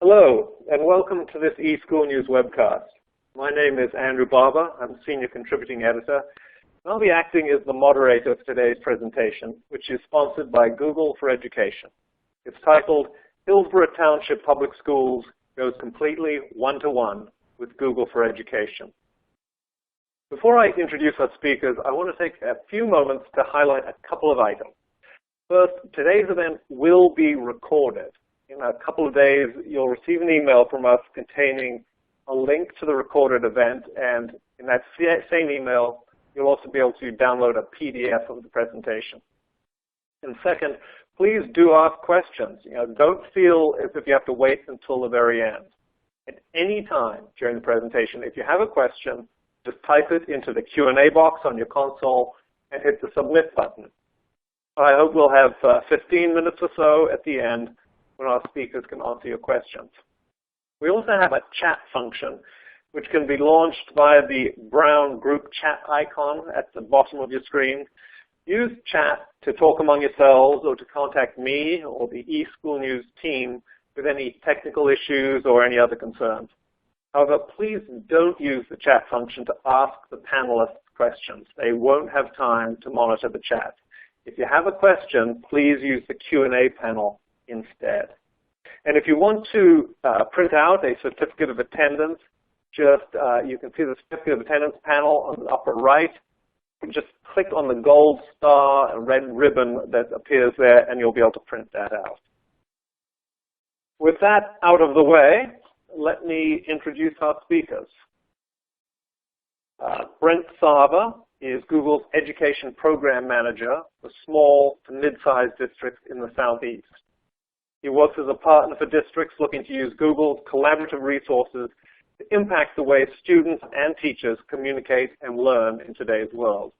Hello, and welcome to this eSchool News webcast. My name is Andrew Barber. I'm Senior Contributing Editor, and I'll be acting as the moderator for today's presentation, which is sponsored by Google for Education. It's titled, Hillsborough Township Public Schools Goes Completely One-to-One with Google for Education. Before I introduce our speakers, I want to take a few moments to highlight a couple of items. First, today's event will be recorded. In a couple of days, you'll receive an email from us containing a link to the recorded event, and in that same email, you'll also be able to download a PDF of the presentation. And second, please do ask questions. Don't feel as if you have to wait until the very end. At any time during the presentation, if you have a question, just type it into the Q&A box on your console and hit the Submit button. I hope we'll have 15 minutes or so at the end when our speakers can answer your questions. We also have a chat function, which can be launched via the brown group chat icon at the bottom of your screen. Use chat to talk among yourselves or to contact me or the eSchool News team with any technical issues or any other concerns. However, please don't use the chat function to ask the panelists questions. They won't have time to monitor the chat. If you have a question, please use the Q&A panel instead. And if you want to print out a certificate of attendance, you can see the certificate of attendance panel on the upper right. Just click on the gold star and red ribbon that appears there, and you'll be able to print that out. With that out of the way, let me introduce our speakers. Brent Sava is Google's Education Program Manager for small to mid-sized districts in the Southeast. He works as a partner for districts looking to use Google's collaborative resources to impact the way students and teachers communicate and learn in today's world.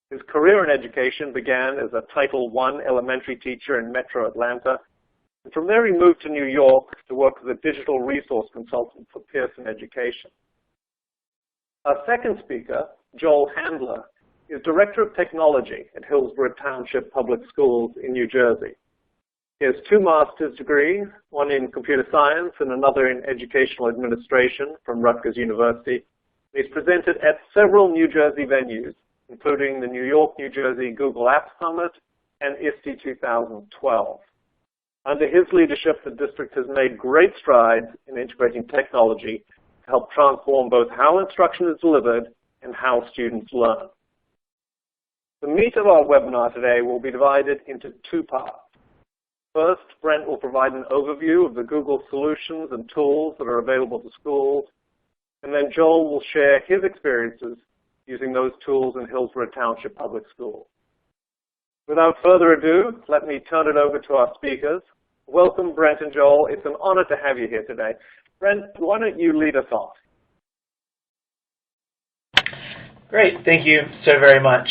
His career in education began as a Title I elementary teacher in Metro Atlanta, and from there he moved to New York to work as a digital resource consultant for Pearson Education. Our second speaker, Joel Handler, is Director of Technology at Hillsborough Township Public Schools in New Jersey. He has 2 master's degrees, one in computer science and another in educational administration from Rutgers University. He's presented at several New Jersey venues, including the New York, New Jersey Google App Summit and ISTE 2012. Under his leadership, the district has made great strides in integrating technology to help transform both how instruction is delivered and how students learn. The meat of our webinar today will be divided into 2 parts. First, Brent will provide an overview of the Google solutions and tools that are available to schools, and then Joel will share his experiences using those tools in Hillsborough Township Public Schools. Without further ado, let me turn it over to our speakers. Welcome, Brent and Joel. It's an honor to have you here today. Brent, why don't you lead us off? Great, thank you so very much.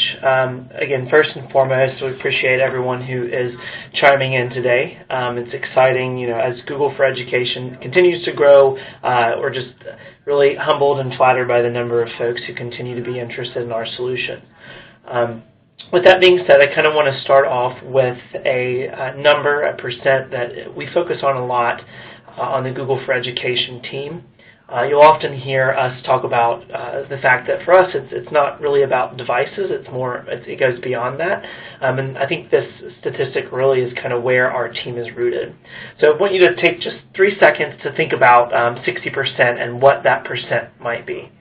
Again, first and foremost, we appreciate everyone who is chiming in today. It's exciting, as Google for Education continues to grow, we're just really humbled and flattered by the number of folks who continue to be interested in our solution. With that being said, I kind of want to start off with a number, a percent that we focus on a lot on the Google for Education team. You'll often hear us talk about the fact that for us it's not really about devices, it goes beyond that. And I think this statistic really is kind of where our team is rooted. So I want you to take just 3 seconds to think about 60% and what that percent might be.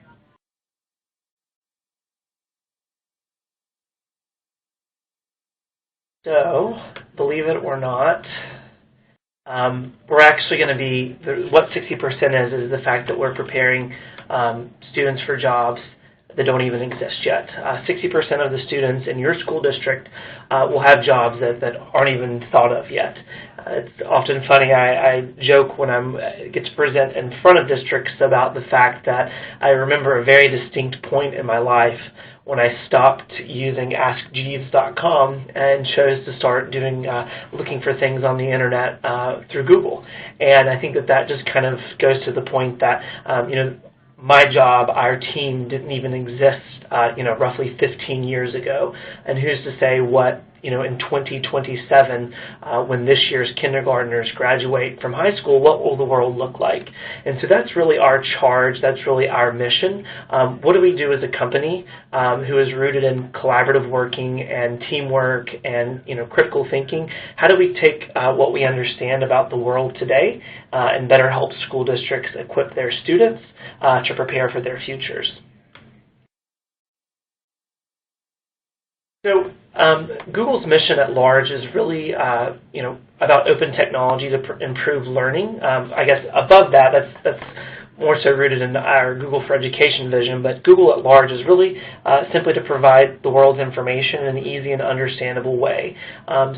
So, believe it or not, we're actually going to be, what 60% is the fact that we're preparing students for jobs that don't even exist yet. 60% of the students in your school district will have jobs that aren't even thought of yet. It's often funny, I joke when I get to present in front of districts about the fact that I remember a very distinct point in my life when I stopped using AskJeeves.com and chose to start doing looking for things on the internet through Google. And I think that just kind of goes to the point that my job, our team, didn't even exist, roughly 15 years ago. And who's to say what in 2027, when this year's kindergartners graduate from high school, what will the world look like? And so that's really our charge. That's really our mission. What do we do as a company who is rooted in collaborative working and teamwork and critical thinking? How do we take what we understand about the world today and better help school districts equip their students to prepare for their futures? So Google's mission at large is really, about open technology to improve learning. I guess above that, that's more so rooted in our Google for Education vision, but Google at large is really simply to provide the world's information in an easy and understandable way.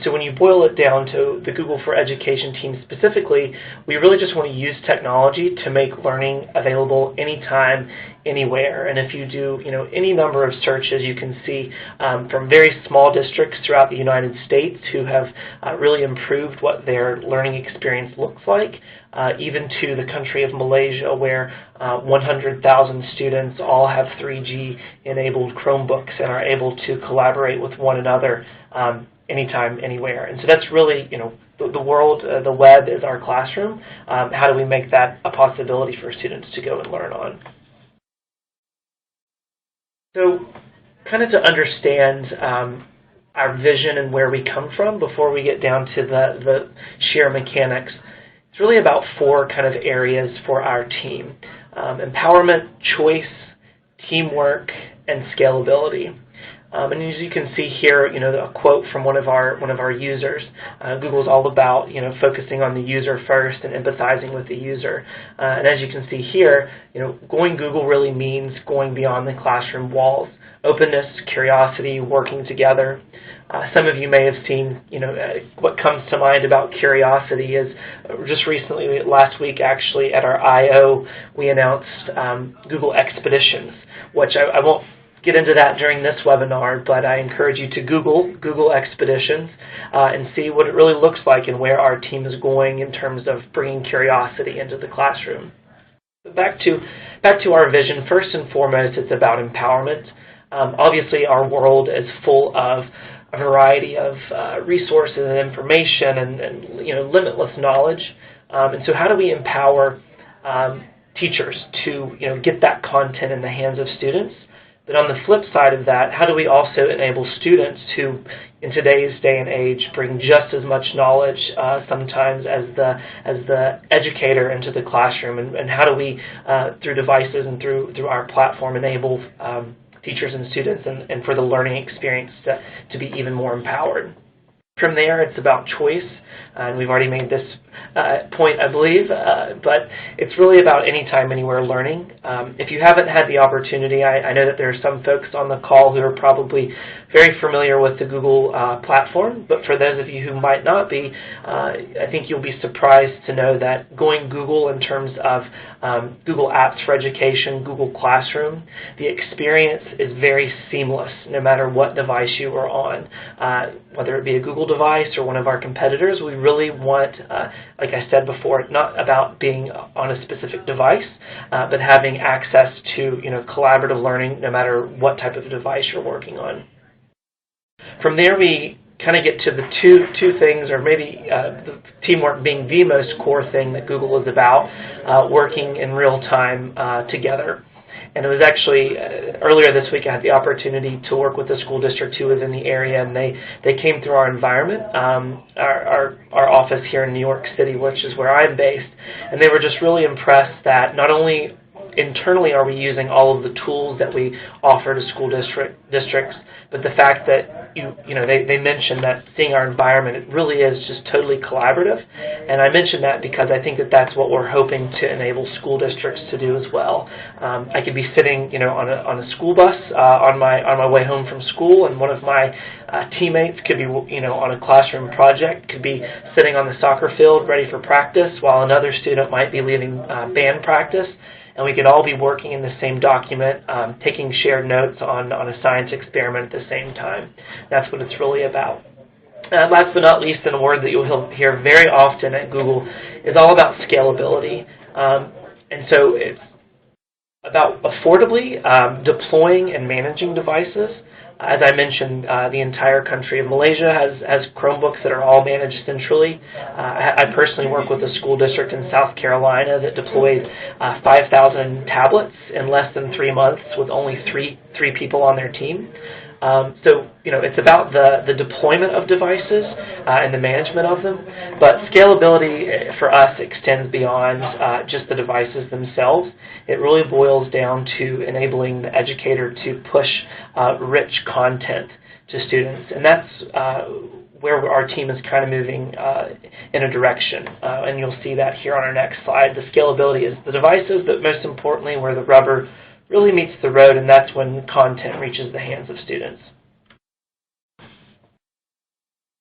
So when you boil it down to the Google for Education team specifically, we really just want to use technology to make learning available anytime, anywhere. And if you do, any number of searches, you can see from very small districts throughout the United States who have really improved what their learning experience looks like, even to the country of Malaysia, where 100,000 students all have 3G-enabled Chromebooks and are able to collaborate with one another anytime, anywhere. And so that's really, the world, the web is our classroom. How do we make that a possibility for students to go and learn on? So kind of to understand our vision and where we come from before we get down to the sheer mechanics, it's really about 4 kind of areas for our team: empowerment, choice, teamwork, and scalability. And as you can see here, a quote from one of our users. Google's all about focusing on the user first and empathizing with the user. And as you can see here, going Google really means going beyond the classroom walls. Openness, curiosity, working together. Some of you may have seen, what comes to mind about curiosity is just recently, last week actually, at our I.O., we announced Google Expeditions, which I won't get into that during this webinar, but I encourage you to Google Expeditions and see what it really looks like and where our team is going in terms of bringing curiosity into the classroom. But back to our vision. First and foremost, it's about empowerment. Obviously, our world is full of a variety of resources and information and limitless knowledge. And so how do we empower teachers to get that content in the hands of students? But on the flip side of that, how do we also enable students to, in today's day and age, bring just as much knowledge sometimes as the educator into the classroom? And how do we, through devices and through our platform, enable teachers and students and for the learning experience to be even more empowered? From there, it's about choice, and we've already made this point, I believe, but it's really about anytime, anywhere learning. If you haven't had the opportunity, I know that there are some folks on the call who are probably very familiar with the Google platform, but for those of you who might not be, I think you'll be surprised to know that going Google in terms of Google Apps for Education, Google Classroom, the experience is very seamless no matter what device you are on. Whether it be a Google device or one of our competitors, we really want, like I said before, not about being on a specific device, but having access to collaborative learning no matter what type of device you're working on. From there, we kind of get to the two things, or maybe the teamwork being the most core thing that Google is about, working in real time together. And it was actually earlier this week I had the opportunity to work with a school district who was in the area, and they came through our environment, our office here in New York City, which is where I'm based, and they were just really impressed that not only internally are we using all of the tools that we offer to school districts, but the fact that they mentioned that seeing our environment, it really is just totally collaborative. And I mention that because I think that that's what we're hoping to enable school districts to do as well. I could be sitting, on a school bus on my way home from school, and one of my teammates could be, on a classroom project, could be sitting on the soccer field ready for practice, while another student might be leading band practice. And we could all be working in the same document, taking shared notes on a science experiment at the same time. That's what it's really about. Last but not least, and a word that you'll hear very often at Google, is all about scalability. And so it's about affordably deploying and managing devices, As I mentioned, the entire country of Malaysia has Chromebooks that are all managed centrally. I personally work with a school district in South Carolina that deployed 5,000 tablets in less than 3 months with only three people on their team. So, it's about the deployment of devices and the management of them, but scalability for us extends beyond just the devices themselves. It really boils down to enabling the educator to push rich content to students, and that's where our team is kind of moving in a direction, and you'll see that here on our next slide. The scalability is the devices, but most importantly where the rubber really meets the road, and that's when content reaches the hands of students.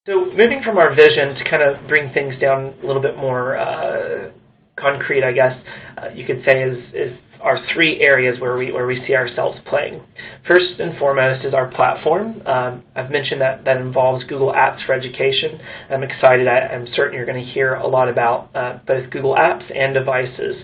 So moving from our vision to kind of bring things down a little bit more concrete, I guess you could say is our 3 areas where we see ourselves playing. First and foremost is our platform. I've mentioned that involves Google Apps for Education. I'm excited. I'm certain you're going to hear a lot about both Google Apps and devices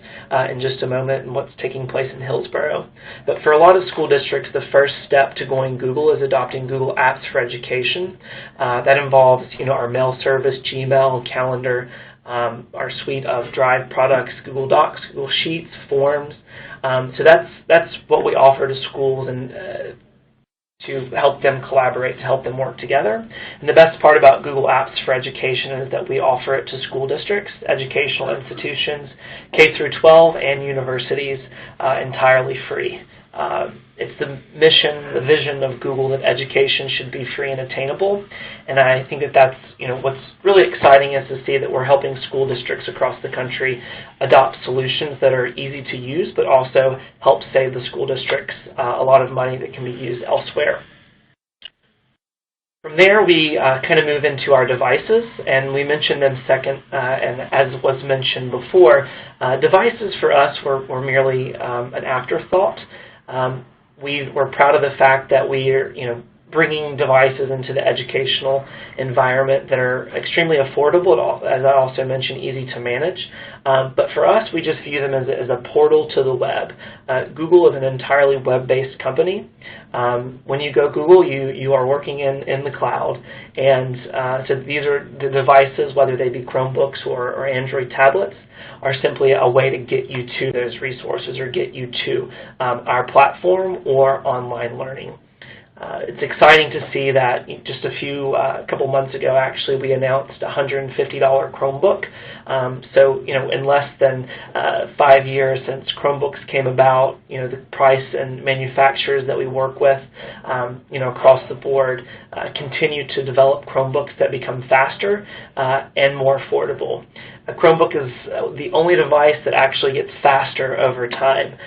in just a moment and what's taking place in Hillsborough. But for a lot of school districts, the first step to going Google is adopting Google Apps for Education. That involves our mail service, Gmail, Calendar, our suite of Drive products, Google Docs, Google Sheets, Forms. So that's what we offer to schools and to help them collaborate, to help them work together. And the best part about Google Apps for Education is that we offer it to school districts, educational institutions, K through 12, and universities entirely free. It's the mission, the vision of Google that education should be free and attainable, and I think that's what's really exciting is to see that we're helping school districts across the country adopt solutions that are easy to use, but also help save the school districts a lot of money that can be used elsewhere. From there, we kind of move into our devices, and we mentioned them second, and as was mentioned before, devices for us were merely an afterthought. We're proud of the fact that we're bringing devices into the educational environment that are extremely affordable, as I also mentioned, easy to manage. But for us, we just view them as a portal to the web. Google is an entirely web-based company. When you go Google, you are working in the cloud, and so these are the devices, whether they be Chromebooks or Android tablets, are simply a way to get you to those resources or get you to our platform or online learning. It's exciting to see that just a couple months ago, actually, we announced a $150 Chromebook. So, in less than 5 years since Chromebooks came about, the price and manufacturers that we work with, across the board, continue to develop Chromebooks that become faster and more affordable. A Chromebook is the only device that actually gets faster over time,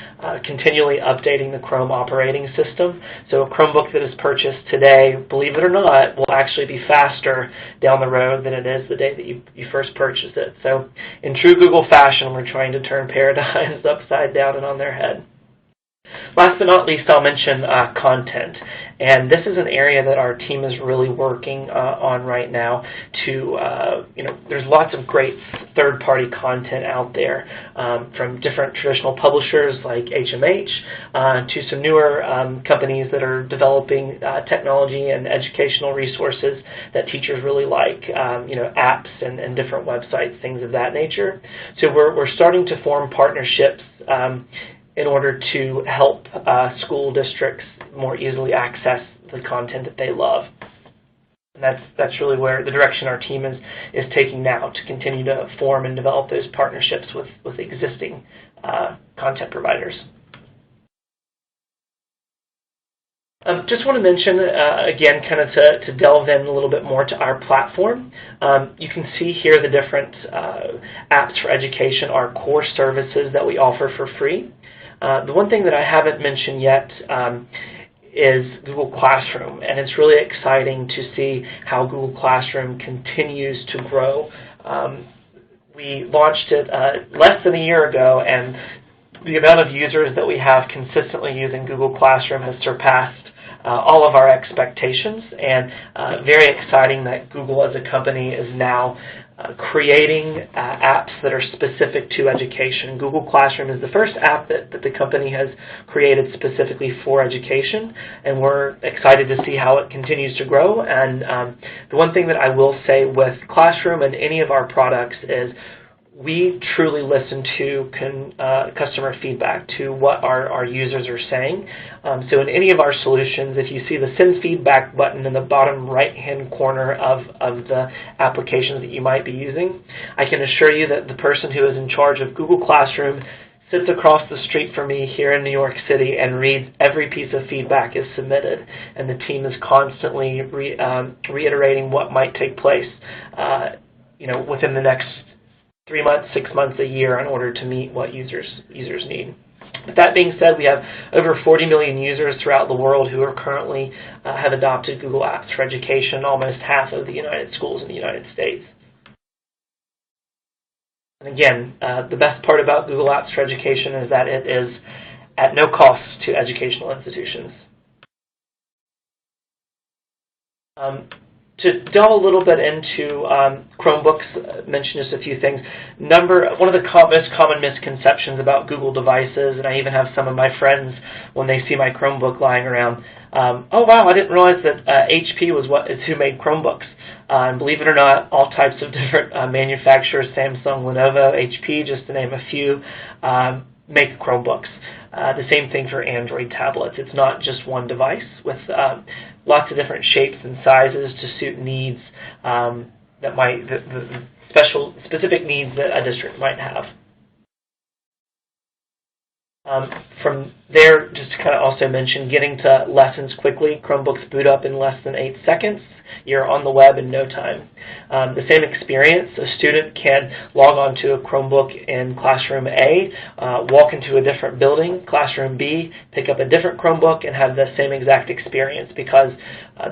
continually updating the Chrome operating system. So a Chromebook that is purchased today, believe it or not, will actually be faster down the road than it is the day that you first purchased it. So in true Google fashion, we're trying to turn paradigms upside down and on their head. Last but not least, I'll mention content. And this is an area that our team is really working on right now to, there's lots of great third-party content out there from different traditional publishers like HMH to some newer companies that are developing technology and educational resources that teachers really like, apps and different websites, things of that nature. So we're starting to form partnerships in order to help school districts more easily access the content that they love. And that's really where the direction our team is taking now, to continue to form and develop those partnerships with existing content providers. Just want to mention, again, kind of to delve in a little bit more to our platform. You can see here the different apps for education, our core services that we offer for free. The one thing that I haven't mentioned yet is Google Classroom, and it's really exciting to see how Google Classroom continues to grow. We launched it less than a year ago, and the amount of users that we have consistently using Google Classroom has surpassed all of our expectations, and very exciting that Google as a company is now creating apps that are specific to education. Google Classroom is the first app that the company has created specifically for education, and we're excited to see how it continues to grow. And the one thing that I will say with Classroom and any of our products is we truly listen to customer feedback, to what our users are saying. So in any of our solutions, if you see the Send Feedback button in the bottom right-hand corner of the applications that you might be using, I can assure you that the person who is in charge of Google Classroom sits across the street from me here in New York City and reads every piece of feedback is submitted, and the team is constantly reiterating what might take place within the next 3 months, 6 months, a year in order to meet what users need. With that being said, we have over 40 million users throughout the world who are currently have adopted Google Apps for Education, almost half of the United schools in the United States. And again, the best part about Google Apps for Education is that it is at no cost to educational institutions. To delve a little bit into Chromebooks, mention just a few things. One of the most common misconceptions about Google devices, and I even have some of my friends, when they see my Chromebook lying around, oh wow, I didn't realize that HP is who made Chromebooks. And believe it or not, all types of different manufacturers, Samsung, Lenovo, HP, just to name a few, make Chromebooks. The same thing for Android tablets. It's not just one device with lots of different shapes and sizes to suit needs the specific needs that a district might have. From there, just to kind of also mention, getting to lessons quickly. Chromebooks boot up in less than 8 seconds. You're on the web in no time. The same experience, a student can log on to a Chromebook in Classroom A, walk into a different building, Classroom B, pick up a different Chromebook, and have the same exact experience, because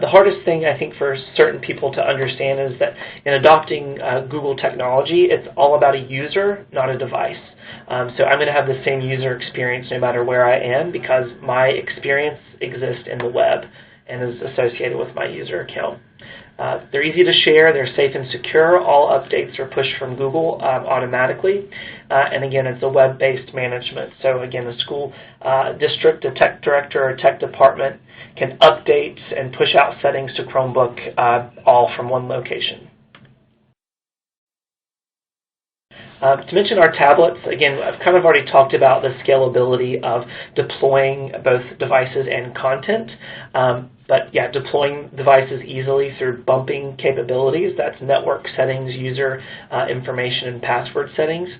the hardest thing, I think, for certain people to understand is that in adopting Google technology, it's all about a user, not a device. So I'm going to have the same user experience no matter where I am, because my experience exists in the web and is associated with my user account. They're easy to share, they're safe and secure, all updates are pushed from Google automatically, and again, it's a web-based management. So again, a school district, a tech director, or a tech department can update and push out settings to Chromebook all from one location. To mention our tablets, again, I've kind of already talked about the scalability of deploying both devices and content. But yeah, deploying devices easily through bumping capabilities. That's network settings, user information, and password settings.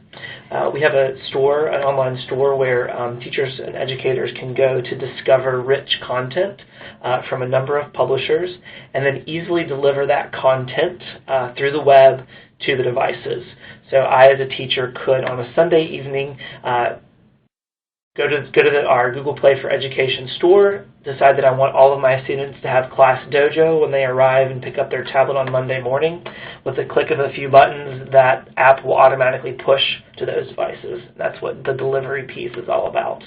We have an online store where teachers and educators can go to discover rich content from a number of publishers, and then easily deliver that content through the web to the devices. So I, as a teacher, could on a Sunday evening go to our Google Play for Education store, decide that I want all of my students to have Class Dojo when they arrive and pick up their tablet on Monday morning. With a click of a few buttons, that app will automatically push to those devices. That's what the delivery piece is all about.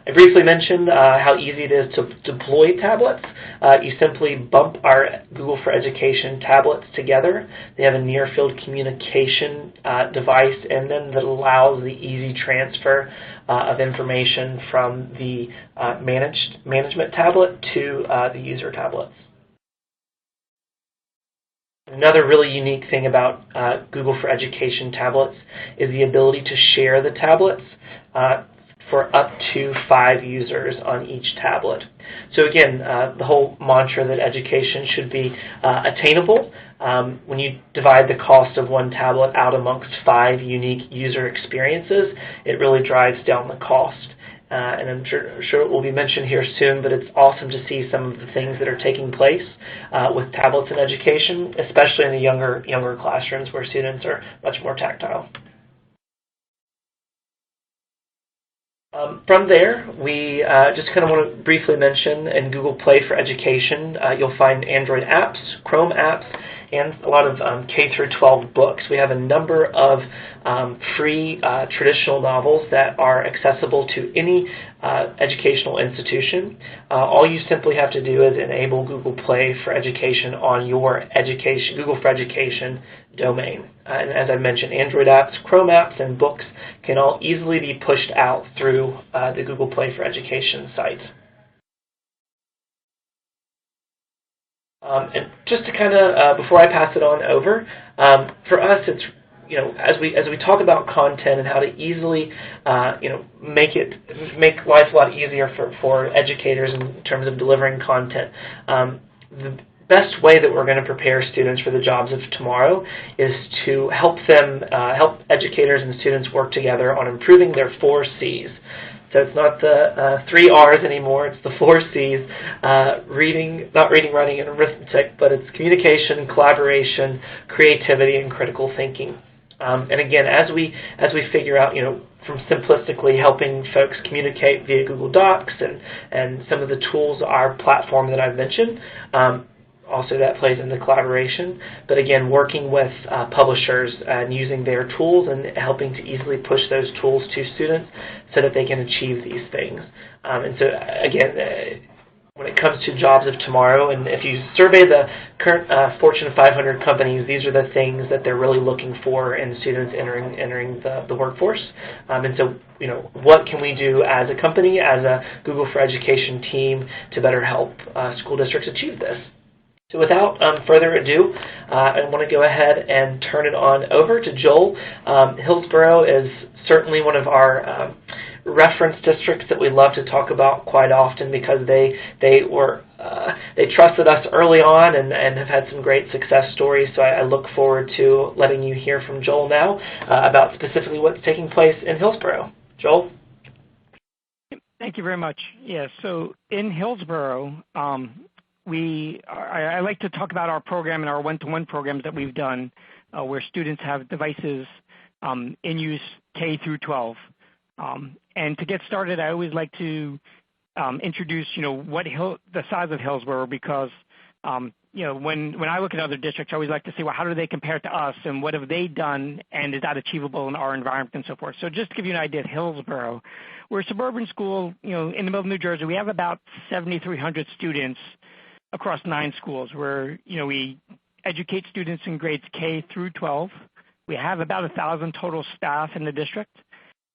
I briefly mentioned how easy it is to deploy tablets. You simply bump our Google for Education tablets together. They have a near-field communication device in them that allows the easy transfer of information from the management tablet to the user tablets. Another really unique thing about Google for Education tablets is the ability to share the tablets for up to 5 users on each tablet. So again, the whole mantra that education should be attainable. When you divide the cost of one tablet out amongst 5 unique user experiences, it really drives down the cost. And I'm sure it will be mentioned here soon, but it's awesome to see some of the things that are taking place with tablets in education, especially in the younger classrooms where students are much more tactile. From there, we just kind of want to briefly mention in Google Play for Education, you'll find Android apps, Chrome apps, and a lot of K through 12 books. We have a number of free traditional novels that are accessible to any educational institution. All you simply have to do is enable Google Play for Education on your Google for Education domain. And as I mentioned, Android apps, Chrome apps, and books can all easily be pushed out through the Google Play for Education site. And just to kind of, before I pass it on over, for us, it's, as we talk about content and how to easily, make life a lot easier for educators in terms of delivering content. The best way that we're going to prepare students for the jobs of tomorrow is to help educators and students work together on improving their 4 C's. So it's not the 3 R's anymore, it's the 4 C's, not reading, writing, and arithmetic, but it's communication, collaboration, creativity, and critical thinking. And again, as we figure out, from simplistically helping folks communicate via Google Docs and some of the tools, our platform that I've mentioned, also that plays into collaboration, but again, working with publishers and using their tools and helping to easily push those tools to students so that they can achieve these things. And so again, when it comes to jobs of tomorrow, and if you survey the current Fortune 500 companies, these are the things that they're really looking for in students entering the workforce. And so, what can we do as a company, as a Google for Education team to better help school districts achieve this? So without further ado, I want to go ahead and turn it on over to Joel. Hillsborough is certainly one of our reference districts that we love to talk about quite often because they trusted us early on and have had some great success stories. So I look forward to letting you hear from Joel now about specifically what's taking place in Hillsborough. Joel? Thank you very much. Yeah, so in Hillsborough, I like to talk about our program and our one-to-one programs that we've done where students have devices in use K through 12. And to get started, I always like to introduce, the size of Hillsborough because, when I look at other districts, I always like to say, well, how do they compare to us and what have they done and is that achievable in our environment and so forth. So just to give you an idea of Hillsborough, we're a suburban school, in the middle of New Jersey. We have about 7,300 students across 9 schools where, we educate students in grades K through 12. We have about 1,000 total staff in the district.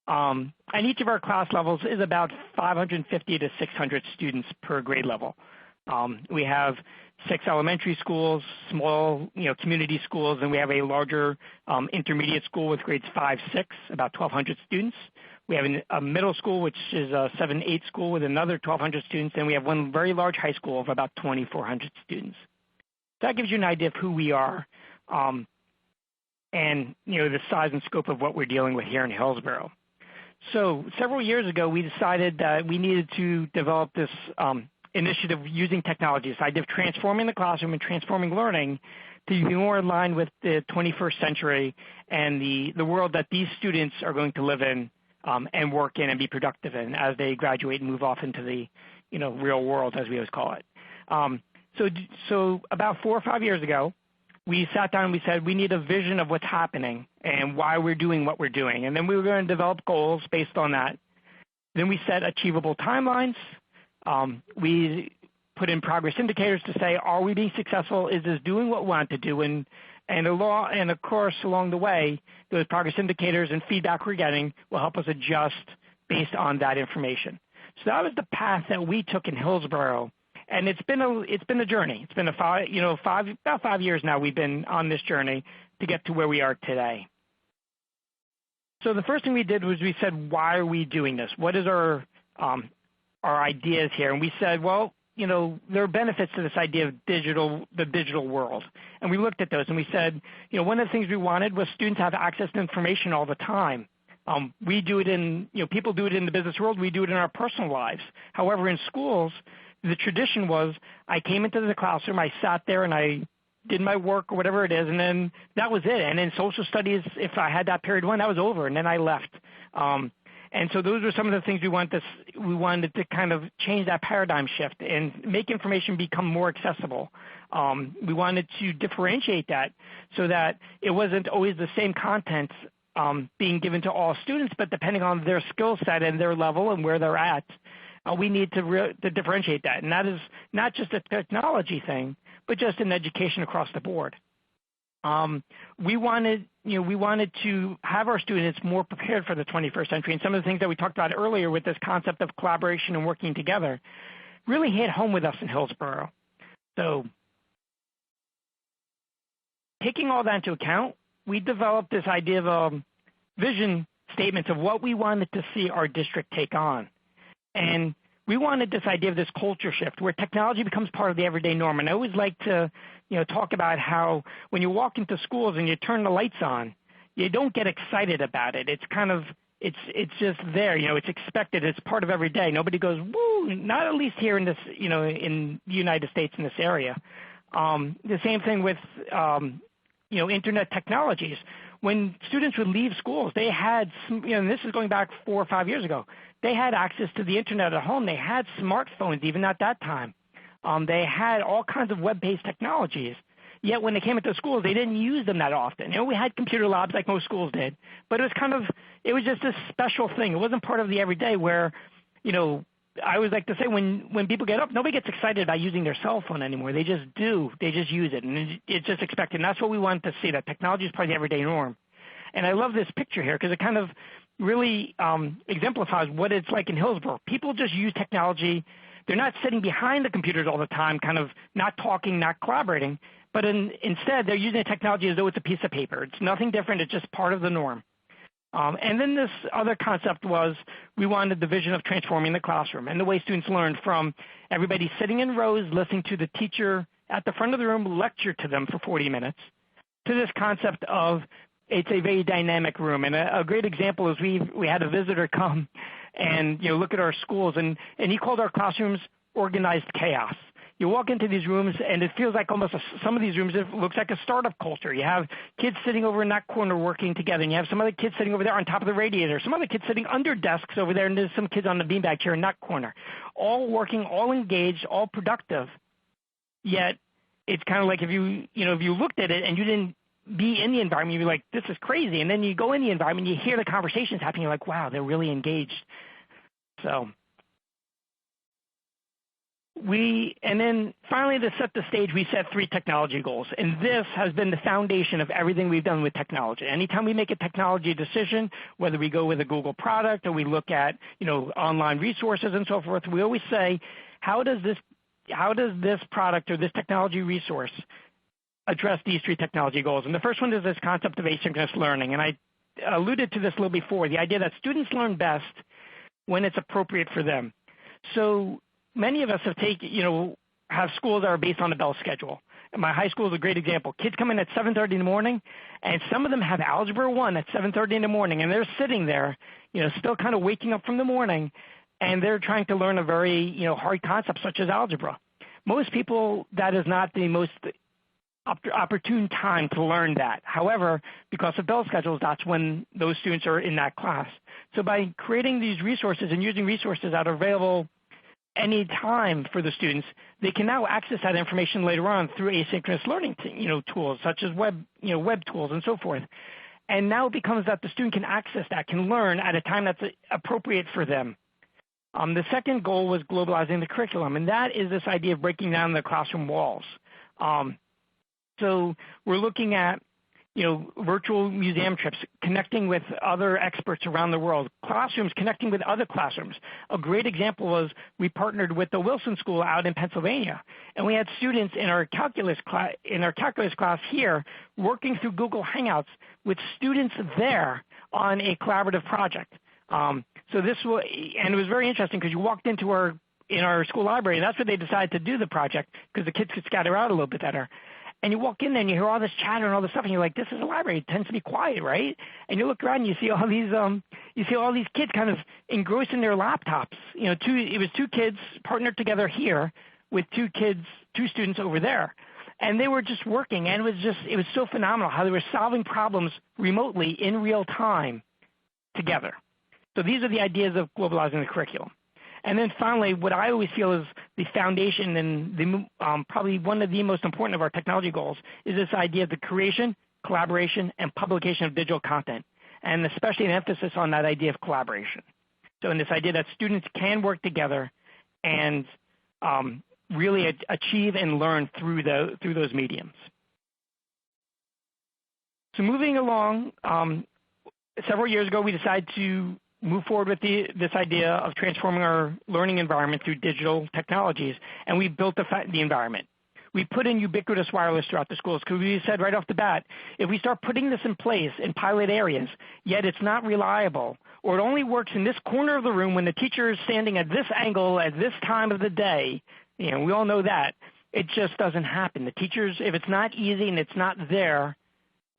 And each of our class levels is about 550 to 600 students per grade level. We have 6 elementary schools, small, community schools, and we have a larger intermediate school with grades 5, 6, about 1,200 students. We have a middle school, which is a 7-8 school with another 1,200 students, and we have one very large high school of about 2,400 students. So that gives you an idea of who we are and, the size and scope of what we're dealing with here in Hillsborough. So several years ago, we decided that we needed to develop this initiative using technology, this idea of transforming the classroom and transforming learning to be more in line with the 21st century and the world that these students are going to live in and work in and be productive in as they graduate and move off into the real world, as we always call it. So about 4 or 5 years ago, we sat down and we said we need a vision of what's happening and why we're doing what we're doing. And then we were going to develop goals based on that. Then we set achievable timelines. We put in progress indicators to say, are we being successful? Is this doing what we want to do? And of course, along the way, those progress indicators and feedback we're getting will help us adjust based on that information. So that was the path that we took in Hillsborough. And it's been a journey. It's been about 5 years now we've been on this journey to get to where we are today. So the first thing we did was we said, why are we doing this? What is our ideas here? And we said, well, there are benefits to this idea of the digital world. And we looked at those and we said, one of the things we wanted was students have access to information all the time. We do it people do it in the business world. We do it in our personal lives. However, in schools, the tradition was I came into the classroom, I sat there and I did my work or whatever it is, and then that was it. And in social studies, if I had that period one, that was over, and then I left. And And so those were some of the things we wanted to kind of change that paradigm shift and make information become more accessible. We wanted to differentiate that so that it wasn't always the same content being given to all students, but depending on their skill set and their level and where they're at, we need to differentiate that. And that is not just a technology thing, but just in education across the board. We wanted to have our students more prepared for the 21st century, and some of the things that we talked about earlier with this concept of collaboration and working together really hit home with us in Hillsborough. So taking all that into account, we developed this idea of vision statements of what we wanted to see our district take on. And we wanted this idea of this culture shift where technology becomes part of the everyday norm. And I always like to talk about how when you walk into schools and you turn the lights on, you don't get excited about it. It's kind of, it's just there. It's expected. It's part of every day. Nobody goes, woo, not at least here in this, in the United States in this area. The same thing with, internet technologies. When students would leave schools, they had, and this is going back 4 or 5 years ago, they had access to the internet at home. They had smartphones even at that time. They had all kinds of web-based technologies. Yet when they came into schools, they didn't use them that often. We had computer labs like most schools did, but it was just this special thing. It wasn't part of the everyday where, I always like to say when people get up, nobody gets excited about using their cell phone anymore. They just do. They just use it, and it's just expected. And that's what we wanted to see, that technology is part of the everyday norm. And I love this picture here because it kind of really exemplifies what it's like in Hillsborough. People just use technology. They're not sitting behind the computers all the time, kind of not talking, not collaborating, but instead they're using the technology as though it's a piece of paper. It's nothing different. It's just part of the norm. And then this other concept was we wanted the vision of transforming the classroom and the way students learn, from everybody sitting in rows listening to the teacher at the front of the room lecture to them for 40 minutes, to this concept of it's a very dynamic room. And a great example is we had a visitor come and look at our schools, and he called our classrooms organized chaos. You walk into these rooms, and it feels like almost some of these rooms, it looks like a startup culture. You have kids sitting over in that corner working together, and you have some other kids sitting over there on top of the radiator, some other kids sitting under desks over there, and there's some kids on the beanbag chair in that corner, all working, all engaged, all productive. Yet it's kind of like if you looked at it and you didn't be in the environment, you'd be like, this is crazy. And then you go in the environment, you hear the conversations happening, you're like, wow, they're really engaged. So and then finally, to set the stage, we set 3 technology goals. And this has been the foundation of everything we've done with technology. Anytime we make a technology decision, whether we go with a Google product or we look at, online resources and so forth, we always say, how does this product or this technology resource address these 3 technology goals? And the first one is this concept of asynchronous learning. And I alluded to this a little before, the idea that students learn best when it's appropriate for them. So many of us have schools that are based on a bell schedule. And my high school is a great example. Kids come in at 7:30 in the morning, and some of them have Algebra 1 at 7:30 in the morning, and they're sitting there, still kind of waking up from the morning, and they're trying to learn a very, hard concept such as algebra. Most people, that is not the most opportune time to learn that. However, because of bell schedules, that's when those students are in that class. So by creating these resources and using resources that are available any time for the students, they can now access that information later on through asynchronous learning tools such as web tools and so forth. And now it becomes that the student can access that, can learn at a time that's appropriate for them. The second goal was globalizing the curriculum, and that is this idea of breaking down the classroom walls. So we're looking at virtual museum trips, connecting with other experts around the world, classrooms connecting with other classrooms. A great example was we partnered with the Wilson School out in Pennsylvania, and we had students in our calculus class here working through Google Hangouts with students there on a collaborative project. So this was, and it was very interesting because you walked into our school library, and that's where they decided to do the project because the kids could scatter out a little bit better. And you walk in there and you hear all this chatter and all this stuff, and you're like, this is a library. It tends to be quiet, right? And you look around and you see all these kids kind of engrossed in their laptops. It was 2 kids partnered together here with 2 students over there. And they were just working, and it was so phenomenal how they were solving problems remotely in real time together. So these are the ideas of globalizing the curriculum. And then finally, what I always feel is the foundation and probably one of the most important of our technology goals is this idea of the creation, collaboration, and publication of digital content, and especially an emphasis on that idea of collaboration. So in this idea that students can work together and really achieve and learn through those mediums. So moving along, several years ago we decided to move forward with this idea of transforming our learning environment through digital technologies, and we built the environment. We put in ubiquitous wireless throughout the schools because we said right off the bat, if we start putting this in place in pilot areas, yet it's not reliable, or it only works in this corner of the room when the teacher is standing at this angle at this time of the day, we all know that, it just doesn't happen. The teachers, if it's not easy and it's not there,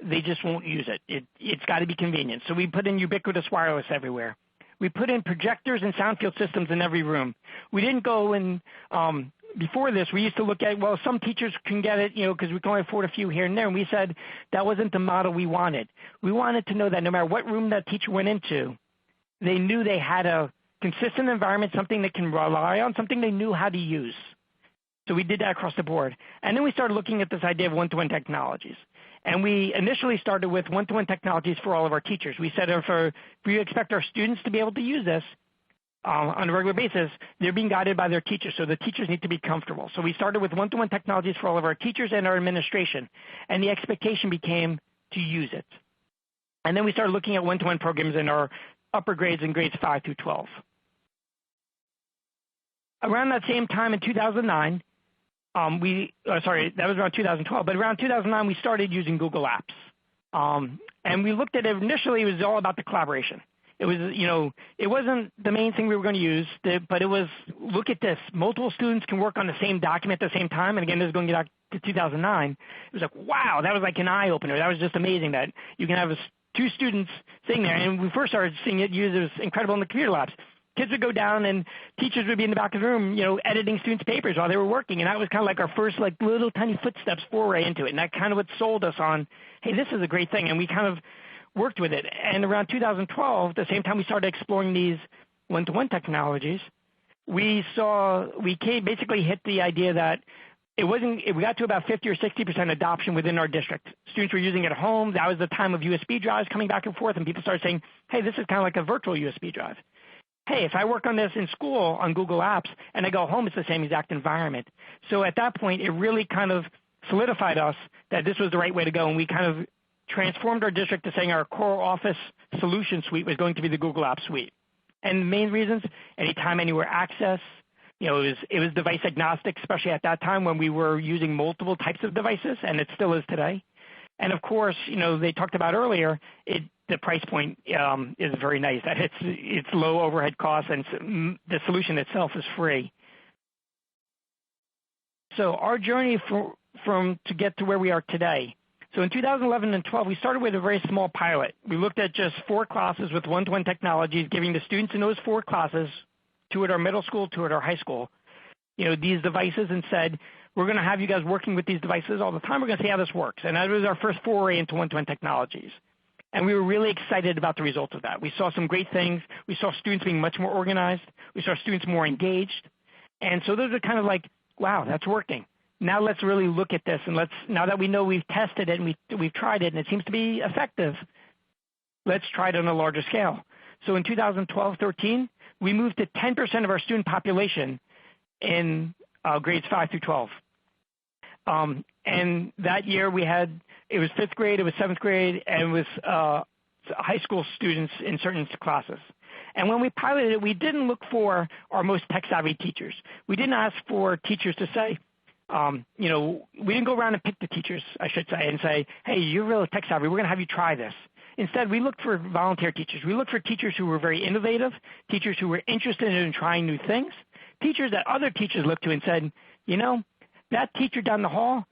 they just won't use it. It's got to be convenient. So we put in ubiquitous wireless everywhere. We put in projectors and sound field systems in every room. We didn't go in, before this, we used to look at, well, some teachers can get it, because we can only afford a few here and there. And we said that wasn't the model we wanted. We wanted to know that no matter what room that teacher went into, they knew they had a consistent environment, something they can rely on, something they knew how to use. So we did that across the board. And then we started looking at this idea of one-to-one technologies. And we initially started with one-to-one technologies for all of our teachers. We said if we expect our students to be able to use this on a regular basis, they're being guided by their teachers, so the teachers need to be comfortable. So we started with one-to-one technologies for all of our teachers and our administration, and the expectation became to use it. And then we started looking at one-to-one programs in our upper grades in grades 5 through 12. Around that same time in 2009, that was around 2012, but around 2009 we started using Google Apps. And we looked at it, initially it was all about the collaboration. It was, it wasn't the main thing we were going to use, but it was, look at this, multiple students can work on the same document at the same time, and again, this is going back to 2009. It was like, wow, that was like an eye-opener. That was just amazing that you can have two students sitting there, and we first started seeing it used, it was incredible in the computer labs. Kids would go down and teachers would be in the back of the room, editing students' papers while they were working. And that was kind of like our first little tiny footsteps foray into it. And that kind of what sold us on, hey, this is a great thing. And we kind of worked with it. And around 2012, the same time we started exploring these one-to-one technologies, we basically hit the idea that we got to about 50 or 60% adoption within our district. Students were using it at home. That was the time of USB drives coming back and forth. And people started saying, hey, this is kind of like a virtual USB drive. Hey, if I work on this in school on Google Apps and I go home, it's the same exact environment. So at that point, it really kind of solidified us that this was the right way to go, and we kind of transformed our district to saying our core office solution suite was going to be the Google Apps suite. And the main reasons, anytime, anywhere access, it was device agnostic, especially at that time when we were using multiple types of devices, and it still is today. And of course, they talked about earlier, the price point is very nice. That it's low overhead costs, and the solution itself is free. So our journey to get to where we are today. So in 2011 and 12, we started with a very small pilot. We looked at just 4 classes with one-to-one technologies, giving the students in those 4 classes, 2 at our middle school, 2 at our high school, these devices, and said, we're going to have you guys working with these devices all the time. We're going to see how this works. And that was our first foray into one-to-one technologies. And we were really excited about the results of that. We saw some great things. We saw students being much more organized. We saw students more engaged. And so those are kind of like, wow, that's working. Now let's really look at this. And now that we know we've tested it and we've tried it and it seems to be effective, let's try it on a larger scale. So in 2012-13, we moved to 10% of our student population in grades 5 through 12. And that year it was 5th grade, it was 7th grade, and it was high school students in certain classes. And when we piloted it, we didn't look for our most tech-savvy teachers. We didn't ask for teachers to say, we didn't go around and pick the teachers, I should say, and say, hey, you're really tech-savvy, we're going to have you try this. Instead, we looked for volunteer teachers. We looked for teachers who were very innovative, teachers who were interested in trying new things, teachers that other teachers looked to and said, that teacher down the hall,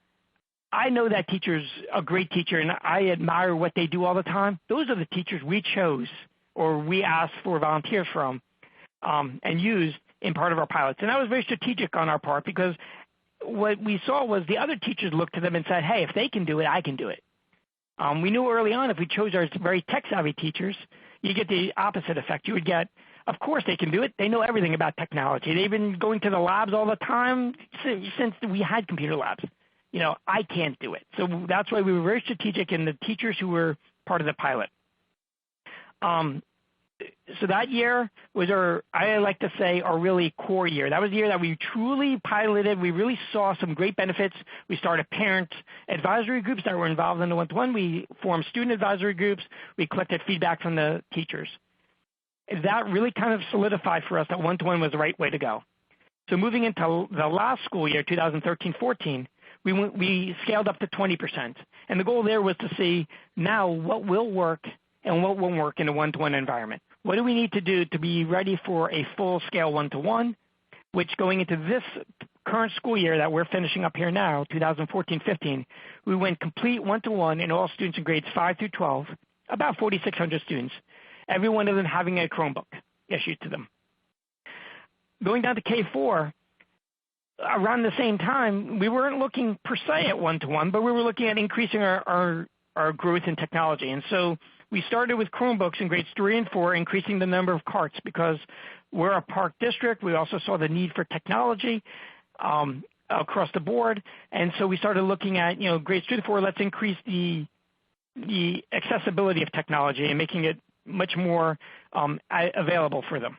I know that teacher's a great teacher and I admire what they do all the time. Those are the teachers we chose or we asked for volunteers from and used in part of our pilots. And that was very strategic on our part because what we saw was the other teachers looked to them and said, hey, if they can do it, I can do it. We knew early on if we chose our very tech-savvy teachers, you get the opposite effect. You would get, of course they can do it. They know everything about technology. They've been going to the labs all the time since we had computer labs. I can't do it. So that's why we were very strategic in the teachers who were part of the pilot. So that year was I like to say, our really core year. That was the year that we truly piloted. We really saw some great benefits. We started parent advisory groups that were involved in the one-to-one. We formed student advisory groups. We collected feedback from the teachers. That really kind of solidified for us that one-to-one was the right way to go. So moving into the last school year, 2013-14, we scaled up to 20%. And the goal there was to see now what will work and what won't work in a one-to-one environment. What do we need to do to be ready for a full-scale one-to-one, which going into this current school year that we're finishing up here now, 2014-15, we went complete one-to-one in all students in grades 5 through 12, about 4,600 students, every one of them having a Chromebook issued to them. Going down to K-4, around the same time, we weren't looking per se at one-to-one, but we were looking at increasing our growth in technology. And so we started with Chromebooks in grades 3 and 4, increasing the number of carts because we're a park district. We also saw the need for technology across the board. And so we started looking at, grades 3 to 4, let's increase the accessibility of technology and making it much more available for them.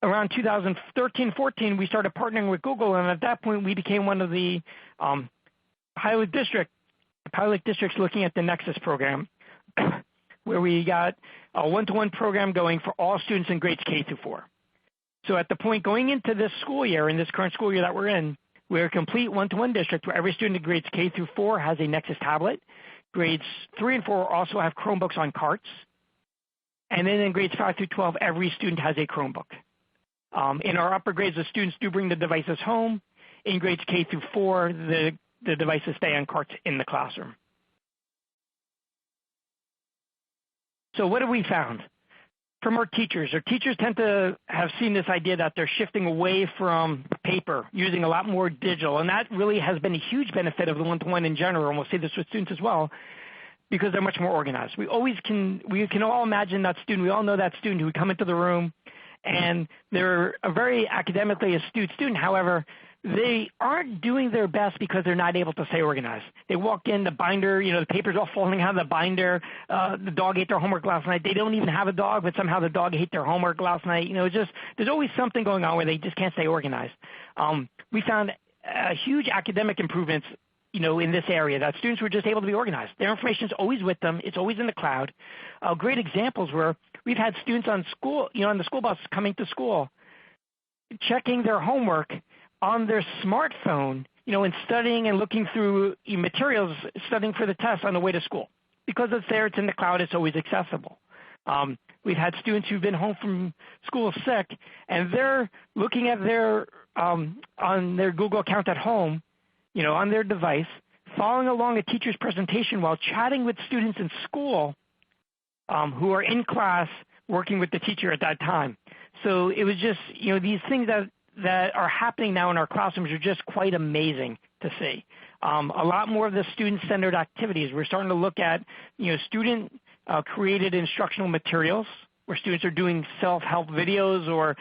Around 2013-14, we started partnering with Google, and at that point, we became one of the pilot districts looking at the Nexus program, where we got a one-to-one program going for all students in grades K through 4. So at the point going into this school year, in this current school year that we're in, we're a complete one-to-one district where every student in grades K through 4 has a Nexus tablet. Grades 3 and 4 also have Chromebooks on carts. And then in grades 5 through 12, every student has a Chromebook. In our upper grades, the students do bring the devices home. In grades K through 4, the devices stay on carts in the classroom. So what have we found? From our teachers tend to have seen this idea that they're shifting away from paper, using a lot more digital, and that really has been a huge benefit of the one-to-one in general, and we'll see this with students as well, because they're much more organized. We can all imagine that student, we all know that student who would come into the room, and they're a very academically astute student. However, they aren't doing their best because they're not able to stay organized. They walk in, the binder, the paper's all falling out of the binder. The dog ate their homework last night. They don't even have a dog, but somehow the dog ate their homework last night. There's always something going on where they just can't stay organized. We found huge academic improvements, in this area, that students were just able to be organized. Their information's always with them. It's always in the cloud. Great examples were we've had students on the school bus coming to school, checking their homework on their smartphone, and studying and looking through materials, studying for the test on the way to school. Because it's there, it's in the cloud, it's always accessible. We've had students who've been home from school sick, and they're looking at their on their Google account at home, on their device, following along a teacher's presentation while chatting with students in school who are in class working with the teacher at that time. So it was just, these things that are happening now in our classrooms are just quite amazing to see. A lot more of the student-centered activities. We're starting to look at, student created instructional materials where students are doing self-help videos or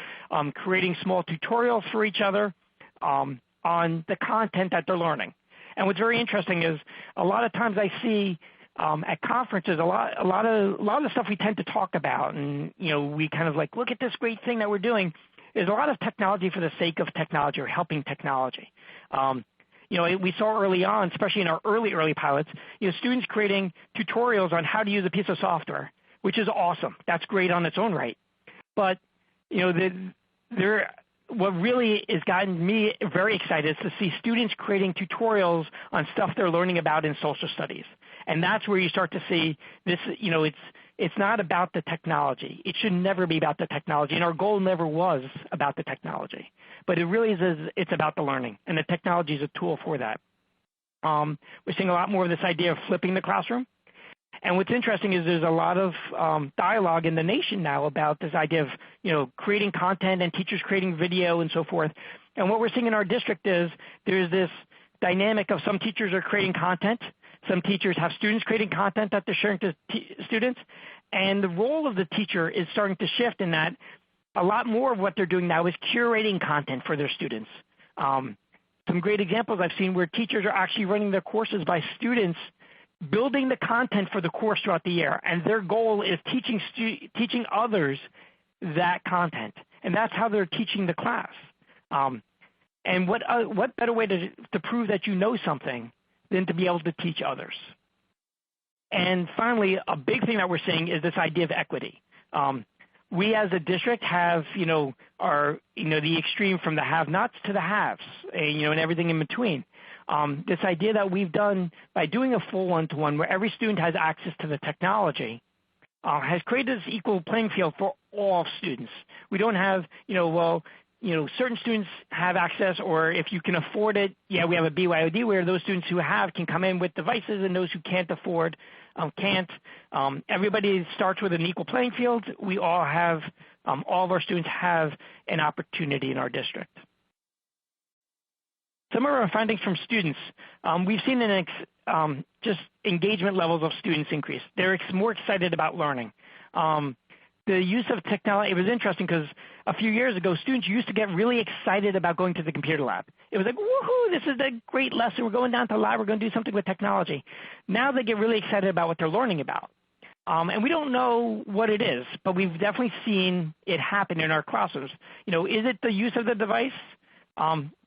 creating small tutorials for each other on the content that they're learning. And what's very interesting is a lot of times I see at conferences a lot of the stuff we tend to talk about, and we kind of like look at this great thing that we're doing. Is a lot of technology for the sake of technology or helping technology. We saw early on, especially in our early pilots, students creating tutorials on how to use a piece of software, which is awesome. That's great on its own right. But what really has gotten me very excited is to see students creating tutorials on stuff they're learning about in social studies. And that's where you start to see this, it's not about the technology. It should never be about the technology, and our goal never was about the technology. But it really is, it's about the learning, and the technology is a tool for that. We're seeing a lot more of this idea of flipping the classroom. And what's interesting is there's a lot of dialogue in the nation now about this idea of, creating content and teachers creating video and so forth. And what we're seeing in our district is there's this dynamic of some teachers are creating content, Some teachers have students creating content that they're sharing to students, and the role of the teacher is starting to shift in that a lot more of what they're doing now is curating content for their students. Some great examples I've seen where teachers are actually running their courses by students building the content for the course throughout the year, and their goal is teaching others that content, and that's how they're teaching the class. And what better way to prove that you know something than to be able to teach others? And finally, a big thing that we're seeing is this idea of equity. We as a district have, the extreme from the have-nots to the haves, and everything in between. This idea that we've done by doing a full one-to-one where every student has access to the technology has created this equal playing field for all students. We don't have, certain students have access, or if you can afford it, we have a BYOD where those students who have can come in with devices, and those who can't afford can't. Everybody starts with an equal playing field. We all have, all of our students have an opportunity in our district. Some of our findings from students, we've seen just engagement levels of students increase. They're more excited about learning. The use of technology, it was interesting because a few years ago, students used to get really excited about going to the computer lab. It was like, woohoo, this is a great lesson. We're going down to the lab. We're going to do something with technology. Now they get really excited about what they're learning about. And we don't know what it is, but we've definitely seen it happen in our classrooms. Is it the use of the device?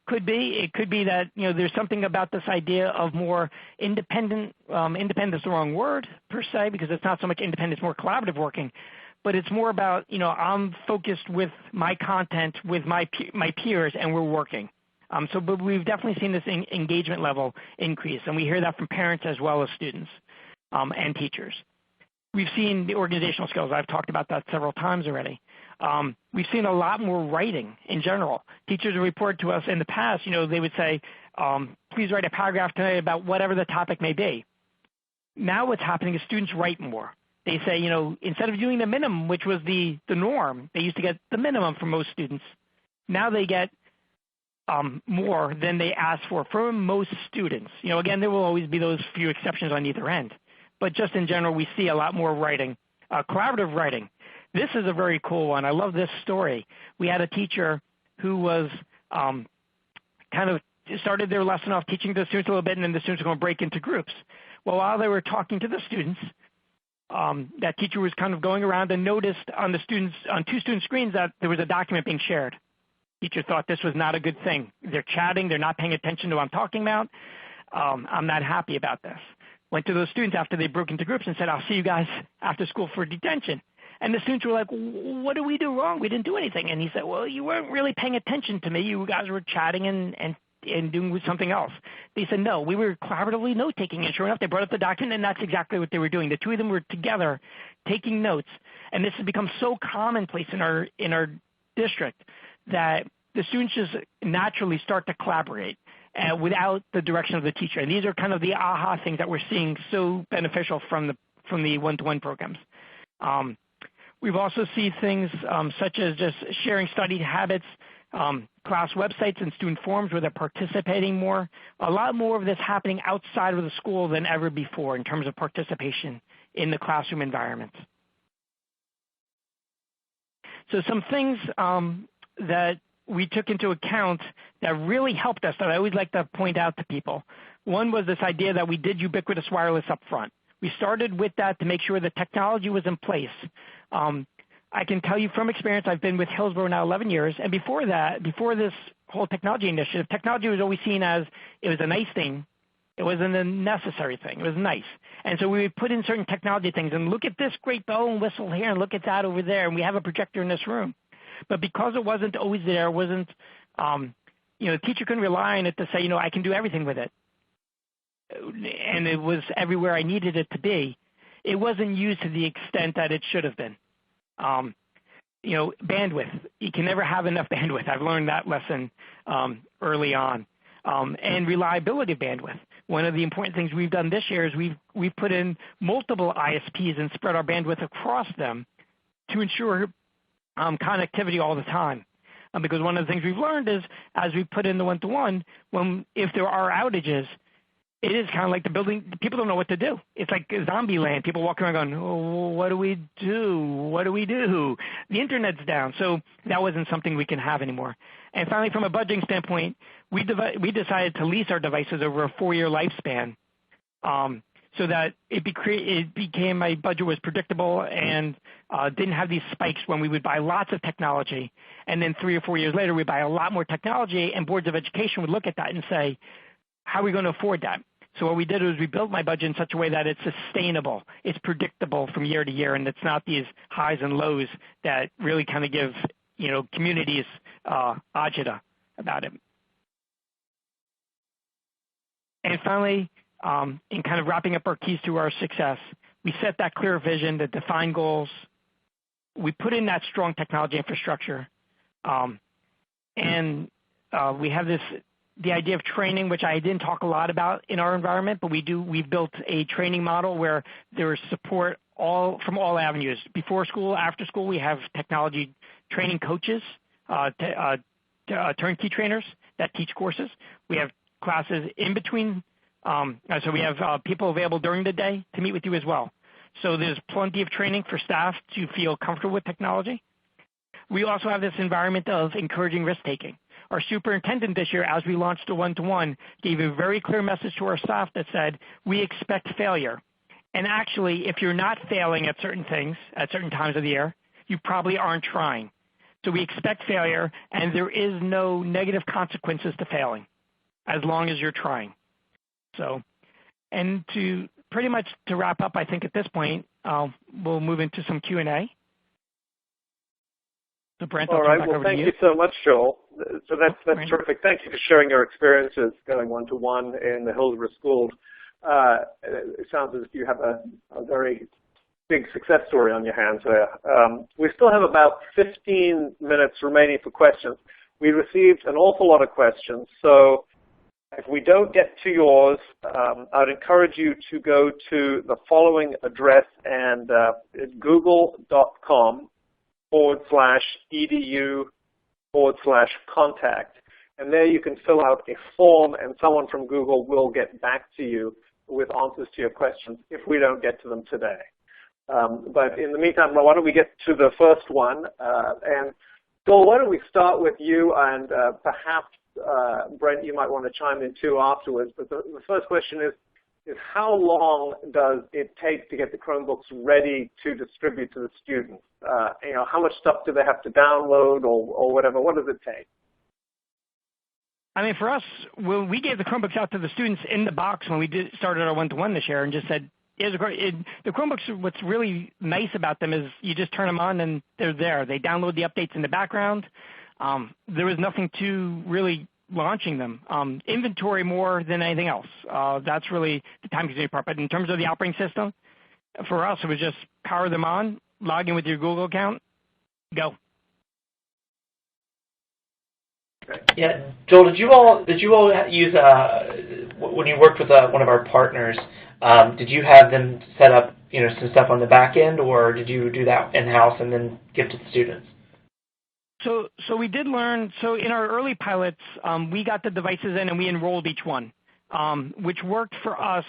Could be. It could be that there's something about this idea of more independent. Independent is the wrong word per se, because it's not so much independent; it's more collaborative working. But it's more about I'm focused with my content with my peers, and we're working. But we've definitely seen this engagement level increase, and we hear that from parents as well as students and teachers. We've seen the organizational skills. I've talked about that several times already. We've seen a lot more writing in general. Teachers report to us in the past, they would say, please write a paragraph tonight about whatever the topic may be. Now what's happening is students write more. They say, instead of doing the minimum, which was the norm, they used to get the minimum for most students. Now they get more than they ask for from most students. Again, there will always be those few exceptions on either end. But just in general, we see a lot more writing, collaborative writing. This is a very cool one. I love this story. We had a teacher who was kind of started their lesson off teaching the students a little bit, and then the students were going to break into groups. Well, while they were talking to the students, that teacher was kind of going around and noticed on two student screens that there was a document being shared. Teacher thought this was not a good thing. They're chatting. They're not paying attention to what I'm talking about. I'm not happy about this. Went to those students after they broke into groups and said, I'll see you guys after school for detention. And the students were like, what did we do wrong? We didn't do anything. And he said, well, you weren't really paying attention to me. You guys were chatting and doing something else. They said, no, we were collaboratively note-taking. And sure enough, they brought up the document, and that's exactly what they were doing. The two of them were together taking notes. And this has become so commonplace in our district that the students just naturally start to collaborate without the direction of the teacher. And these are kind of the aha things that we're seeing so beneficial from the one-to-one programs. We've also seen things such as just sharing study habits, class websites and student forums where they're participating more. A lot more of this happening outside of the school than ever before in terms of participation in the classroom environment. So some things that we took into account that really helped us that I always like to point out to people. One was this idea that we did ubiquitous wireless up front. We started with that to make sure the technology was in place. I can tell you from experience, I've been with Hillsborough now 11 years, and before that, before this whole technology initiative, technology was always seen as it was a nice thing. It wasn't a necessary thing. It was nice. And so we would put in certain technology things and look at this great bell and whistle here and look at that over there, and we have a projector in this room. But because it wasn't always there, the teacher couldn't rely on it to say, I can do everything with it. And it was everywhere I needed it to be. It wasn't used to the extent that it should have been. Bandwidth. You can never have enough bandwidth. I've learned that lesson early on. And reliability of bandwidth. One of the important things we've done this year is we've put in multiple ISPs and spread our bandwidth across them to ensure connectivity all the time. Because one of the things we've learned is as we put in the one-to-one, if there are outages, it is kind of like the building. People don't know what to do. It's like a zombie land. People walking around going, oh, what do we do? What do we do? The internet's down. So that wasn't something we can have anymore. And finally, from a budgeting standpoint, we decided to lease our devices over a 4-year lifespan, so that it became my budget was predictable and didn't have these spikes when we would buy lots of technology. And then 3 or 4 years later, we'd buy a lot more technology, and boards of education would look at that and say, how are we going to afford that? So what we did was we built my budget in such a way that it's sustainable. It's predictable from year to year, and it's not these highs and lows that really kind of give communities agita about it. And finally, in kind of wrapping up our keys to our success, we set that clear vision, the defined goals. We put in that strong technology infrastructure, and we have the idea of training, which I didn't talk a lot about in our environment, but we've built a training model where there is support from all avenues. Before school, after school, we have technology training coaches, turnkey trainers that teach courses. We have classes in between, so we have people available during the day to meet with you as well. So there's plenty of training for staff to feel comfortable with technology. We also have this environment of encouraging risk-taking. Our superintendent this year, as we launched the one-to-one, gave a very clear message to our staff that said, we expect failure. And actually, if you're not failing at certain things at certain times of the year, you probably aren't trying. So we expect failure, and there is no negative consequences to failing as long as you're trying. So, and to pretty much to wrap up, I think at this point, we'll move into some Q&A. So Brent, all right. Well, thank you so much, Joel. So that's terrific. Thank you for sharing your experiences going one-to-one in the Hillsborough schools. It sounds as if you have a very big success story on your hands there. We still have about 15 minutes remaining for questions. We received an awful lot of questions, so if we don't get to yours, I'd encourage you to go to the following address, and google.com/edu/contact. And there you can fill out a form, and someone from Google will get back to you with answers to your questions if we don't get to them today. But in the meantime, why don't we get to the first one? And Joel, why don't we start with you, and perhaps, Brent, you might want to chime in too afterwards. But the first question is how long does it take to get the Chromebooks ready to distribute to the students? How much stuff do they have to download or whatever? What does it take? I mean, for us, we gave the Chromebooks out to the students in the box when we started our one-to-one this year, and just said, the Chromebooks, what's really nice about them is you just turn them on and they're there. They download the updates in the background. There was nothing to really launching them. Inventory more than anything else. That's really the time-consuming part. But in terms of the operating system, for us, it was just power them on, log in with your Google account, go. Yeah, Joel, did you all use when you worked with one of our partners? Did you have them set up some stuff on the back end, or did you do that in house and then give to the students? So we did learn. So in our early pilots, we got the devices in and we enrolled each one, which worked for us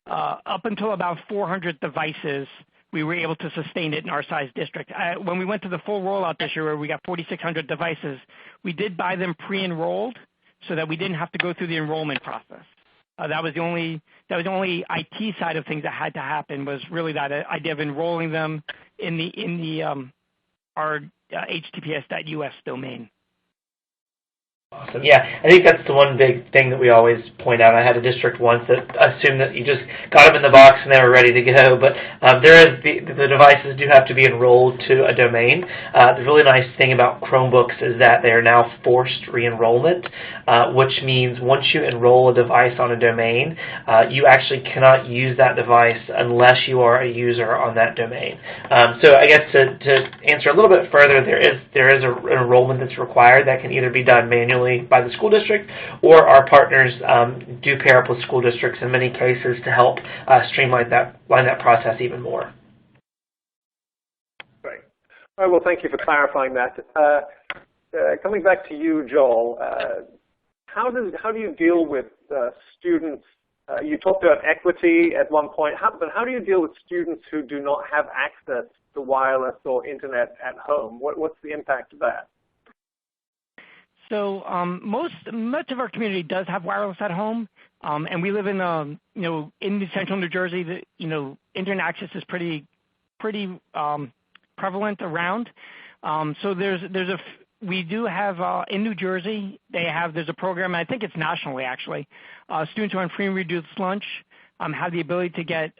up until about 400 devices. We were able to sustain it in our size district. When we went to the full rollout this year, where we got 4,600 devices, we did buy them pre-enrolled so that we didn't have to go through the enrollment process. That was the only IT side of things that had to happen, was really that idea of enrolling them in our HTTPS.us domain. Awesome. Yeah, I think that's the one big thing that we always point out. I had a district once that assumed that you just got them in the box and they were ready to go, but the devices do have to be enrolled to a domain. The really nice thing about Chromebooks is that they are now forced re-enrollment, which means once you enroll a device on a domain, you actually cannot use that device unless you are a user on that domain. So I guess to answer a little bit further, there is an enrollment that's required that can either be done manually by the school district, or our partners do pair up with school districts in many cases to help streamline that process even more. Great. All right, well, thank you for clarifying that. Coming back to you, Joel, how do you deal with students You talked about equity at one point, but how do you deal with students who do not have access to wireless or internet at home? What's the impact of that? So much of our community does have wireless at home, and we live in in central New Jersey. Internet access is pretty prevalent around. So we do have in New Jersey there's a program, I think it's nationally actually. Students who are on free and reduced lunch have the ability to get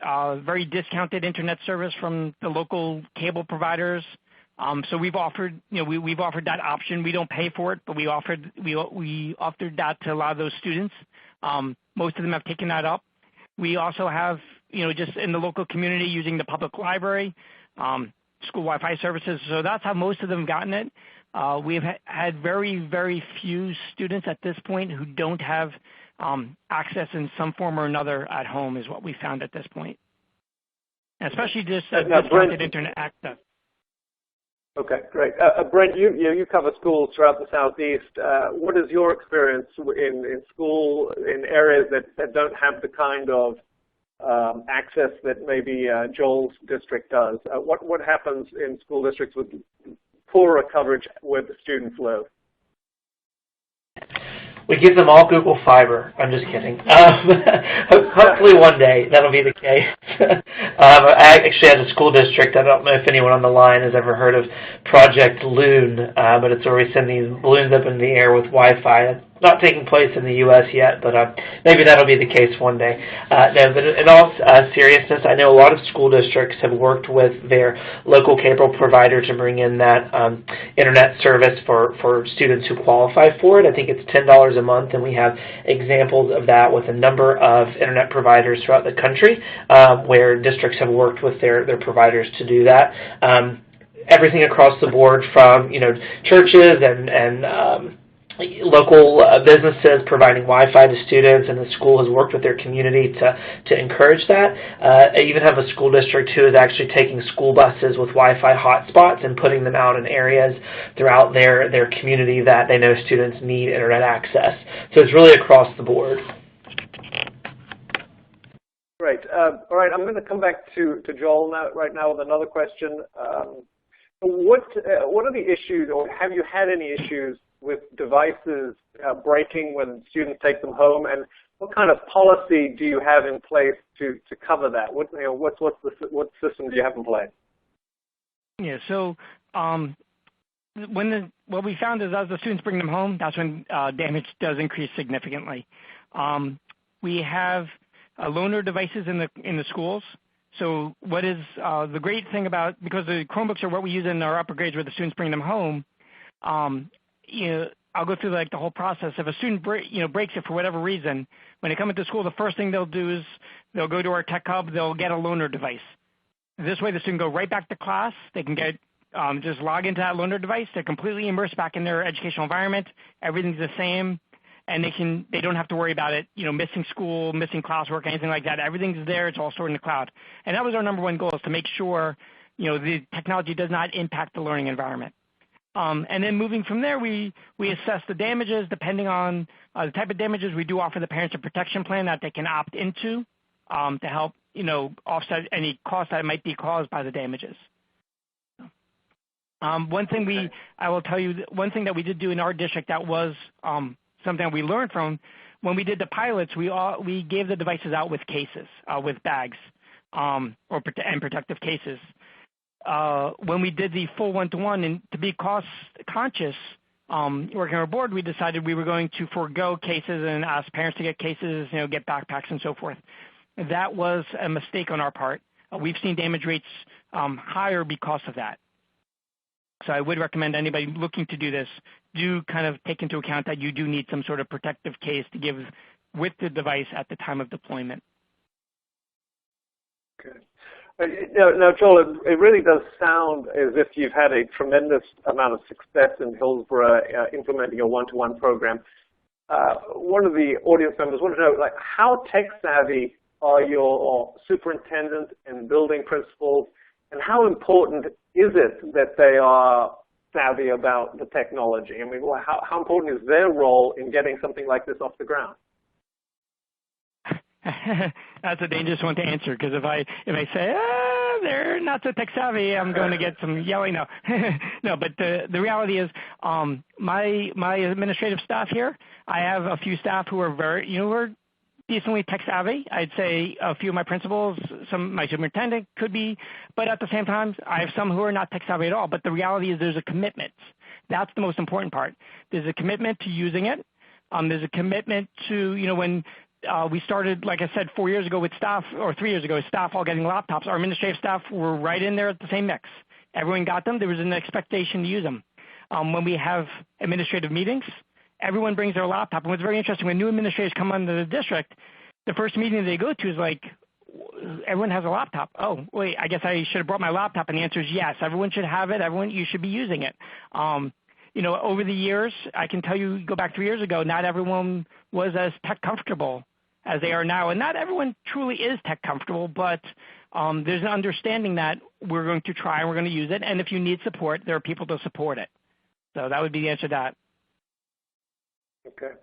very discounted internet service from the local cable providers. So we've offered we've offered that option. We don't pay for it, but we offered that to a lot of those students. Most of them have taken that up. We also have just in the local community using the public library, school Wi-Fi services. So that's how most of them have gotten it. We've had very, very few students at this point who don't have access in some form or another at home is what we found at this point. And especially just discounted internet access. Okay, great. Brent, you cover schools throughout the Southeast. What is your experience in school in areas that don't have the kind of access that maybe Joel's district does? What happens in school districts with poorer coverage where the students live? We give them all Google Fiber. I'm just kidding. Hopefully one day that'll be the case. I actually had a school district. I don't know if anyone on the line has ever heard of Project Loon, but it's where we send these balloons up in the air with Wi-Fi. It's not taking place in the U.S. yet, but maybe that'll be the case one day. No, but in all seriousness, I know a lot of school districts have worked with their local cable provider to bring in that internet service for students who qualify for it. I think it's $10 a month, and we have examples of that with a number of internet providers throughout the country where districts have worked with their providers to do that. Everything across the board from churches and local businesses providing Wi-Fi to students, and the school has worked with their community to encourage that. I even have a school district who is actually taking school buses with Wi-Fi hotspots and putting them out in areas throughout their community that they know students need internet access. So it's really across the board. Great. All right, I'm going to come back to Joel right now with another question. What are the issues, or have you had any issues with devices breaking when students take them home, and what kind of policy do you have in place to cover that? What systems do you have in place? Yeah. So what we found is as the students bring them home, that's when damage does increase significantly. We have loaner devices in the schools. So what is the great thing about, because the Chromebooks are what we use in our upper grades where the students bring them home, I'll go through the whole process. If a student breaks it for whatever reason, when they come into school, the first thing they'll do is they'll go to our tech hub, they'll get a loaner device. This way the student can go right back to class. They can get just log into that loaner device. They're completely immersed back in their educational environment. Everything's the same, and they don't have to worry about it, missing school, missing classwork, anything like that. Everything's there. It's all stored in the cloud. And that was our number one goal, is to make sure the technology does not impact the learning environment. And then moving from there, we assess the damages. Depending on the type of damages, we do offer the parents a protection plan that they can opt into to help offset any cost that might be caused by the damages. One thing I will tell you, one thing that we did do in our district that was something that we learned from, when we did the pilots, we gave the devices out with cases, with bags, and protective cases. When we did the full one-to-one, and to be cost-conscious, working our board, we decided we were going to forego cases and ask parents to get cases, get backpacks and so forth. That was a mistake on our part. We've seen damage rates higher because of that. So I would recommend anybody looking to do this, do kind of take into account that you do need some sort of protective case to give with the device at the time of deployment. Okay. Now, Joel, it really does sound as if you've had a tremendous amount of success in Hillsborough implementing a one-to-one program. One of the audience members wanted to know, how tech-savvy are your superintendent and building principals, and how important is it that they are savvy about the technology? I mean, how important is their role in getting something like this off the ground? That's a dangerous one to answer, because if I say they're not so tech savvy, I'm going to get some yelling. No, no. But the reality is, my administrative staff here, I have a few staff who are who are decently tech savvy. I'd say a few of my principals, my superintendent could be, but at the same time, I have some who are not tech savvy at all. But the reality is, there's a commitment. That's the most important part. There's a commitment to using it. There's a commitment to, when we started, like I said, 4 years ago with staff, or 3 years ago with staff all getting laptops, our administrative staff were right in there at the same mix. Everyone got them. There was an expectation to use them. When we have administrative meetings, everyone brings their laptop. And what's very interesting, when new administrators come onto the district, the first meeting they go to is like, everyone has a laptop. Oh, wait, I guess I should have brought my laptop. And the answer is yes. Everyone should have it. You should be using it. Over the years, I can tell you, go back 3 years ago, not everyone was as tech comfortable as they are now. And not everyone truly is tech comfortable, but there's an understanding that we're going to try and we're going to use it. And if you need support, there are people to support it. So that would be the answer to that. Okay.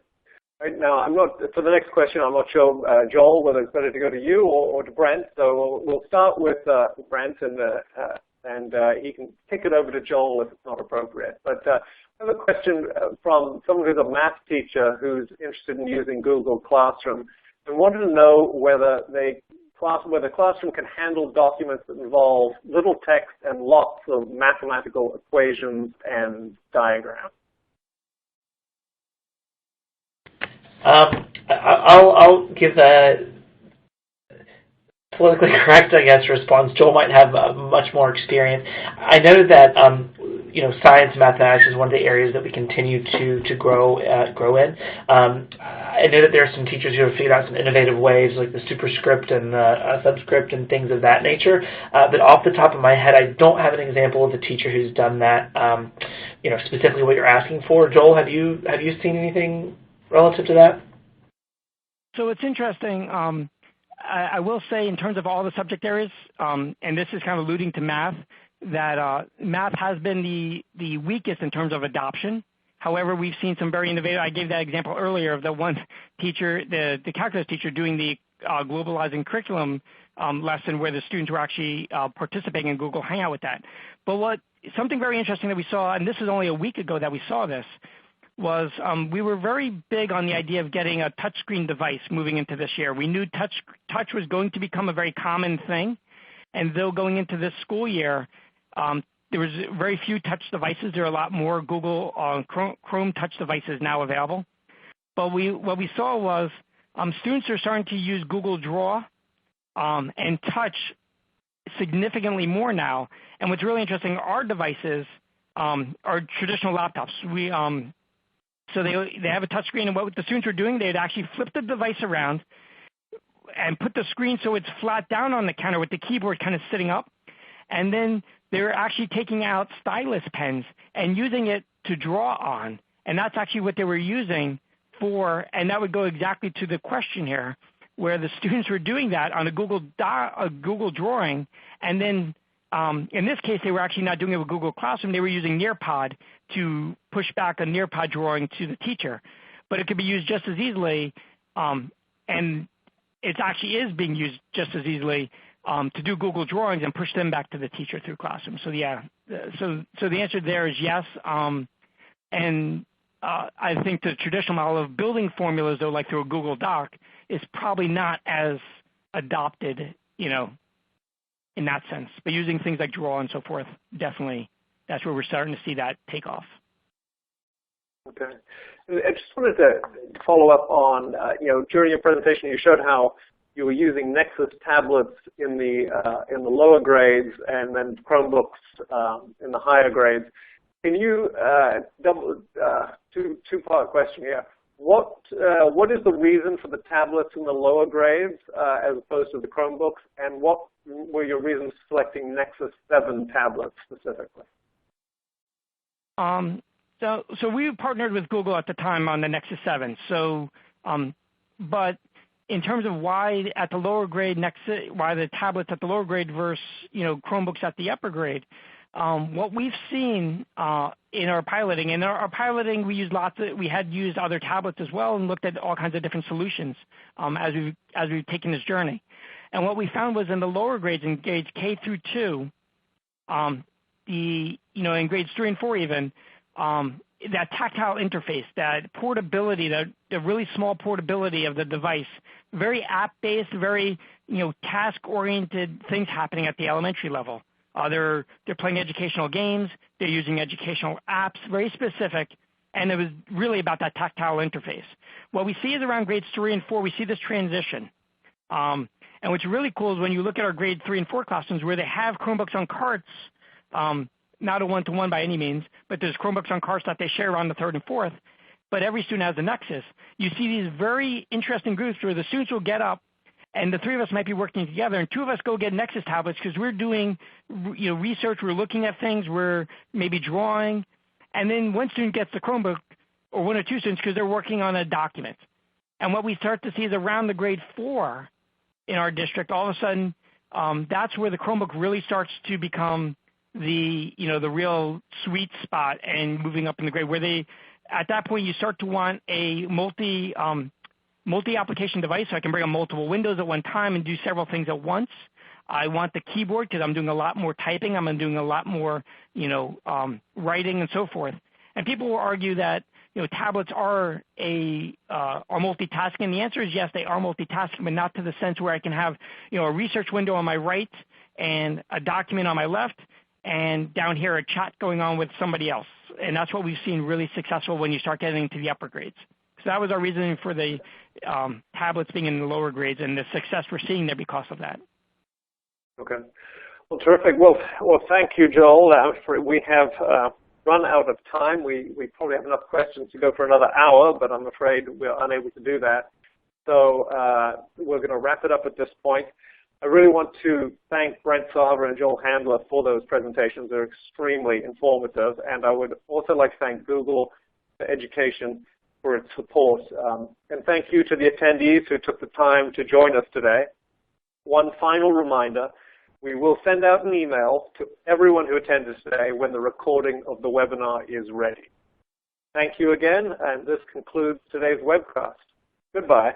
Right now, for the next question, I'm not sure, Joel, whether it's better to go to you or to Brent. So we'll start with Brent, and he can kick it over to Joel if it's not appropriate. But I have a question from someone who's a math teacher who's interested in using Google Classroom and wanted to know whether Classroom can handle documents that involve little text and lots of mathematical equations and diagrams. I'll give the politically correct, I guess, response. Joel might have much more experience. I know that science and mathematics is one of the areas that we continue to grow in. I know that there are some teachers who have figured out some innovative ways, like the superscript and the subscript and things of that nature. But off the top of my head, I don't have an example of a teacher who's done that. Specifically what you're asking for. Joel, have you seen anything relative to that? So it's interesting. I will say, in terms of all the subject areas, and this is kind of alluding to math, that math has been the weakest in terms of adoption. However, we've seen some very innovative. I gave that example earlier of the one teacher, the calculus teacher, doing the globalizing curriculum lesson where the students were actually participating in Google Hangout with that. But something very interesting that we saw, and this is only a week ago that we saw this, was we were very big on the idea of getting a touchscreen device moving into this year. We knew touch was going to become a very common thing, and though going into this school year, there was very few touch devices. There are a lot more Google Chrome touch devices now available. But what we saw was students are starting to use Google Draw and touch significantly more now. And what's really interesting, our devices are traditional laptops. So they have a touch screen, and what the students were doing, they'd actually flip the device around and put the screen so it's flat down on the counter with the keyboard kind of sitting up. And then they're actually taking out stylus pens and using it to draw on. And that's actually what they were using for, and that would go exactly to the question here, where the students were doing that on a Google drawing, and then in this case, they were actually not doing it with Google Classroom. They were using Nearpod to push back a Nearpod drawing to the teacher. But it could be used just as easily, and it actually is being used just as easily to do Google drawings and push them back to the teacher through Classroom. So yeah, so the answer there is yes. And I think the traditional model of building formulas, though, like through a Google Doc, is probably not as adopted, in that sense. But using things like Draw and so forth, definitely, that's where we're starting to see that take off. Okay. I just wanted to follow up on, during your presentation, you showed how you were using Nexus tablets in the lower grades and then Chromebooks in the higher grades. Can you two-part question here? What is the reason for the tablets in the lower grades as opposed to the Chromebooks, and what were your reasons for selecting Nexus 7 tablets specifically? So we partnered with Google at the time on the Nexus 7. So, but in terms of why at the lower grade why the tablets at the lower grade versus Chromebooks at the upper grade, what we've seen in our piloting, and our piloting we had used other tablets as well and looked at all kinds of different solutions as we've taken this journey. And what we found was in the lower grades, in grades K through 2, in grades 3 and 4 even, that tactile interface, that portability, the really small portability of the device, very app-based, very task-oriented things happening at the elementary level. They're playing educational games, they're using educational apps, very specific, and it was really about that tactile interface. What we see is around grades 3 and 4, we see this transition. And what's really cool is when you look at our grade 3 and 4 classrooms where they have Chromebooks on carts, not a one-to-one by any means, but there's Chromebooks on carts that they share around the 3rd and 4th, but every student has a Nexus. You see these very interesting groups where the students will get up, and the 3 of us might be working together, and 2 of us go get Nexus tablets because we're doing research, we're looking at things, we're maybe drawing, and then one student gets the Chromebook, or 1 or 2 students, because they're working on a document. And what we start to see is around the grade 4 in our district, all of a sudden, that's where the Chromebook really starts to become the real sweet spot and moving up in the grade, where at that point you start to want a multi-application device so I can bring up multiple windows at one time and do several things at once. I want the keyboard because I'm doing a lot more typing, I'm doing a lot more writing and so forth. And people will argue that tablets are multitasking. And the answer is yes, they are multitasking, but not to the sense where I can have a research window on my right and a document on my left, and down here a chat going on with somebody else. And that's what we've seen really successful when you start getting into the upper grades. So that was our reasoning for the tablets being in the lower grades and the success we're seeing there because of that. Okay. Well, terrific. Well, thank you, Joel. We have run out of time. We probably have enough questions to go for another hour, but I'm afraid we're unable to do that. So we're going to wrap it up at this point. I really want to thank Brent Sava and Joel Handler for those presentations. They're extremely informative. And I would also like to thank Google for Education for its support. And thank you to the attendees who took the time to join us today. One final reminder, we will send out an email to everyone who attended today when the recording of the webinar is ready. Thank you again, and this concludes today's webcast. Goodbye.